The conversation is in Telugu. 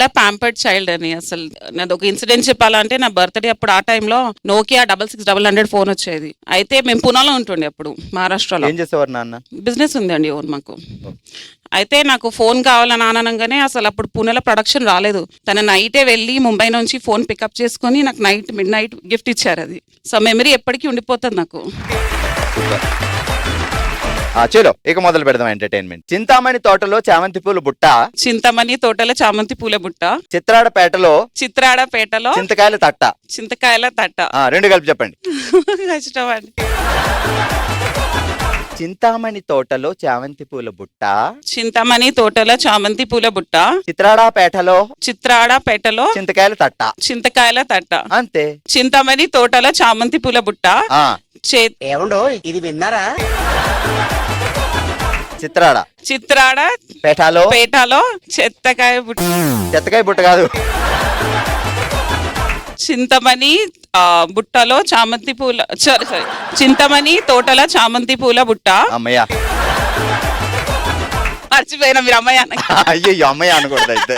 చాలా ప్యాంపర్డ్ చైల్డ్ అని. అసలు నాది ఒక ఇన్సిడెంట్ చెప్పాలంటే, నా బర్త్డే అప్పుడు ఆ టైంలో నోకియా 6600 ఫోన్ వచ్చేది. అయితే మేము పూనాలో ఉంటుండే అప్పుడు, మహారాష్ట్రలో. ఏం చేసేవారు నాన్న? బిజినెస్ ఉందండి ఓన్ మాకు. అయితే నాకు ఫోన్ కావాలని అనగానే అసలు అప్పుడు పూణేలో ప్రొడక్షన్ రాలేదు. తన నైటే వెళ్ళి ముంబై నుంచి ఫోన్ పికప్ చేసుకొని నాకు మిడ్ నైట్ గిఫ్ట్ ఇచ్చారు. అది సో మెమరీ ఎప్పటికీ ఉండిపోతుంది నాకు. చలో ఇక మొదలు పెడదాం ఎంటర్టైన్మెంట్. చింతామణి తోటలో చామంతి పూల బుట్ట, చింతమణి తోటలో చామంతి పూల బుట్ట, చిత్రాడపేటలో చిత్రాడపేటలో చింతకాయల తట్ట. చింతకాయల తట్ట. రెండు కలిపి చెప్పండి. కష్టం అండి. చింతామణి తోటలో చామంతి పూల బుట్ట, చింతమణి తోటలో చామంతి పూల బుట్ట, చిత్రాడపేటలో చిత్రాడపేటలో చింతకాయల తట్ట. చింతకాయల తట్ట. అంతే. చింతమణి తోటలో చామంతి పూల బుట్ట. ఏమండో ఇది విన్నారా? చిత్రాడ పేటలో చెత్తకాయ బుట్ట. చెత్తకాయ బుట్ట కాదు. చింతమణి బుట్టలో చామంతి పూల సారీ చింతమణి తోటలో చామంతి పూల బుట్ట. అమ్మయ్య మర్చిపోయినా మీరు అమ్మయ్య అయ్యో అమ్మయ్య అనకూడదు అయితే.